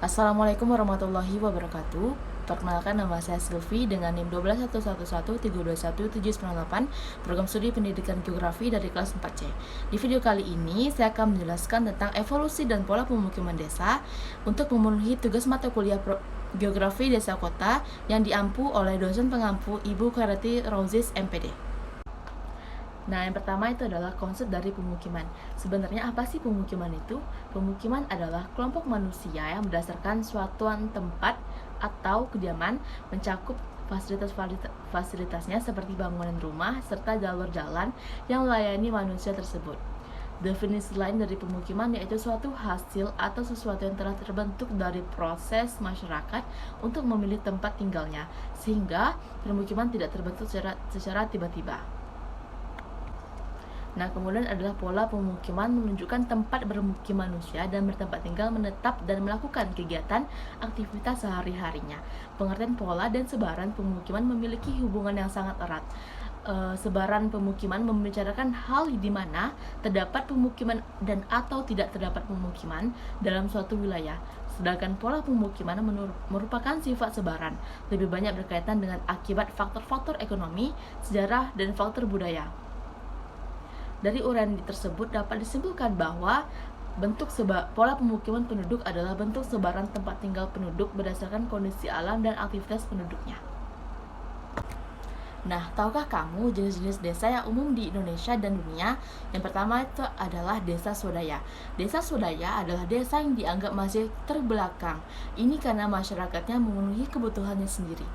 Assalamualaikum warahmatullahi wabarakatuh. Perkenalkan, nama saya Silvi dengan NIM 12113217998, program studi pendidikan geografi dari kelas 4C. Di video kali ini saya akan menjelaskan tentang evolusi dan pola pemukiman desa untuk memenuhi tugas mata kuliah geografi desa kota yang diampu oleh dosen pengampu Ibu Khairati Rauzis MPD. Nah, yang pertama itu adalah konsep dari pemukiman. Sebenarnya apa sih pemukiman itu? Pemukiman adalah kelompok manusia yang berdasarkan suatuan tempat atau kediaman, mencakup fasilitasnya seperti bangunan rumah serta jalur jalan yang melayani manusia tersebut. Definisi lain dari pemukiman yaitu suatu hasil atau sesuatu yang telah terbentuk dari proses masyarakat untuk memilih tempat tinggalnya, sehingga pemukiman tidak terbentuk secara tiba-tiba. Nah, kemudian adalah pola pemukiman menunjukkan tempat bermukim manusia dan bertempat tinggal menetap dan melakukan kegiatan aktivitas sehari-harinya. Pengertian pola dan sebaran pemukiman memiliki hubungan yang sangat erat. Sebaran pemukiman membicarakan hal di mana terdapat pemukiman dan atau tidak terdapat pemukiman dalam suatu wilayah. Sedangkan pola pemukiman merupakan sifat sebaran, lebih banyak berkaitan dengan akibat faktor-faktor ekonomi, sejarah, dan faktor budaya. Dari uraian tersebut dapat disimpulkan bahwa pola pemukiman penduduk adalah bentuk sebaran tempat tinggal penduduk berdasarkan kondisi alam dan aktivitas penduduknya. Nah, tahukah kamu jenis-jenis desa yang umum di Indonesia dan dunia? Yang pertama itu adalah desa swadaya. Desa swadaya adalah desa yang dianggap masih terbelakang. Ini karena masyarakatnya memenuhi kebutuhannya sendiri.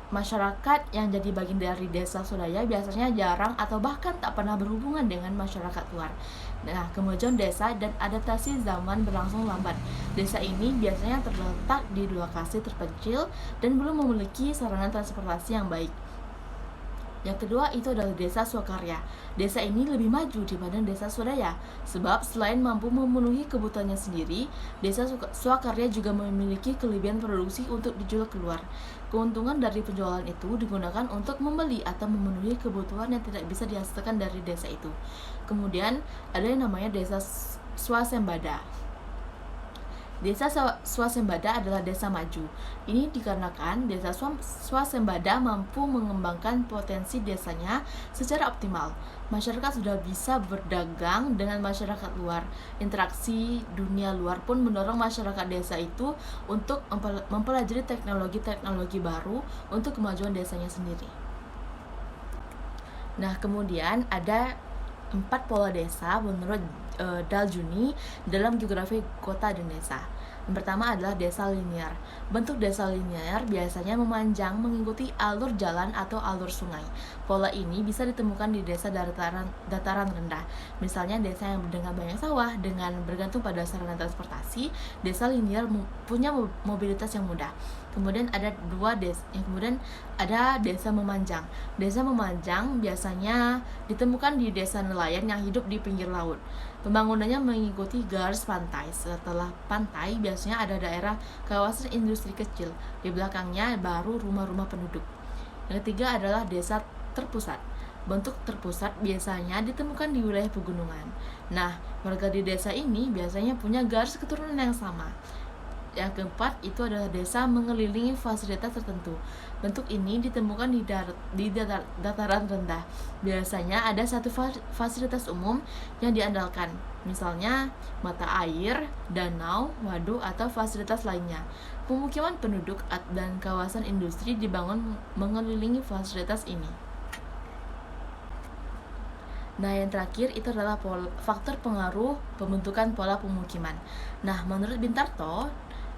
Masyarakat yang jadi bagian dari desa swadaya biasanya jarang atau bahkan tak pernah berhubungan dengan masyarakat luar. Nah, kemajuan desa dan adaptasi zaman berlangsung lambat. Desa ini biasanya terletak di lokasi terpencil dan belum memiliki sarana transportasi yang baik. Yang kedua itu adalah desa swakarya. Desa ini lebih maju dibanding desa swadaya, sebab selain mampu memenuhi kebutuhannya sendiri, desa swakarya juga memiliki kelebihan produksi untuk dijual keluar. Keuntungan dari penjualan itu digunakan untuk membeli atau memenuhi kebutuhan yang tidak bisa dihasilkan dari desa itu. Kemudian ada yang namanya desa swasembada. Desa swasembada adalah desa maju. Ini dikarenakan desa swasembada mampu mengembangkan potensi desanya secara optimal. Masyarakat sudah bisa berdagang dengan masyarakat luar. Interaksi dunia luar pun mendorong masyarakat desa itu untuk mempelajari teknologi-teknologi baru untuk kemajuan desanya sendiri. Nah, kemudian ada 4 pola desa menurut Daljuni dalam geografi kota dan desa. Yang pertama adalah desa linear. Bentuk desa linear biasanya memanjang mengikuti alur jalan atau alur sungai. Pola ini bisa ditemukan di desa dataran rendah. Misalnya desa yang dengan banyak sawah dengan bergantung pada sarana transportasi, desa linear punya mobilitas yang mudah. Kemudian ada desa memanjang. Desa memanjang biasanya ditemukan di desa nelayan yang hidup di pinggir laut. Pembangunannya mengikuti garis pantai. Setelah pantai biasanya ada daerah kawasan industri kecil. Di belakangnya baru rumah-rumah penduduk. Yang ketiga adalah desa terpusat. Bentuk terpusat biasanya ditemukan di wilayah pegunungan. Nah, warga di desa ini biasanya punya garis keturunan yang sama. Yang keempat itu adalah desa mengelilingi fasilitas tertentu. Bentuk ini ditemukan di dataran rendah. Biasanya ada satu fasilitas umum yang diandalkan, misalnya mata air, danau, waduk, atau fasilitas lainnya. Pemukiman penduduk dan kawasan industri dibangun mengelilingi fasilitas ini. Nah, yang terakhir itu adalah faktor pengaruh pembentukan pola pemukiman. Nah, menurut Bintarto,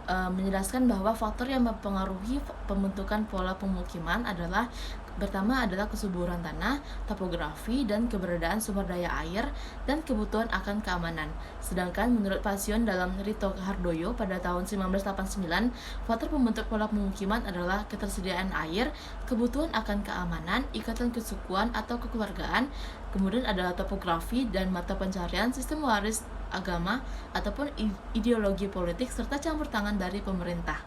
menjelaskan bahwa faktor yang mempengaruhi pembentukan pola pemukiman adalah pertama adalah kesuburan tanah, topografi, dan keberadaan sumber daya air, dan kebutuhan akan keamanan. Sedangkan menurut Pasion dalam Rito Hardoyo pada tahun 1989, faktor pembentuk pola pemukiman adalah ketersediaan air, kebutuhan akan keamanan, ikatan kesukuan atau kekeluargaan, kemudian adalah topografi dan mata pencarian, sistem waris agama, ataupun ideologi politik, serta campur tangan dari pemerintah.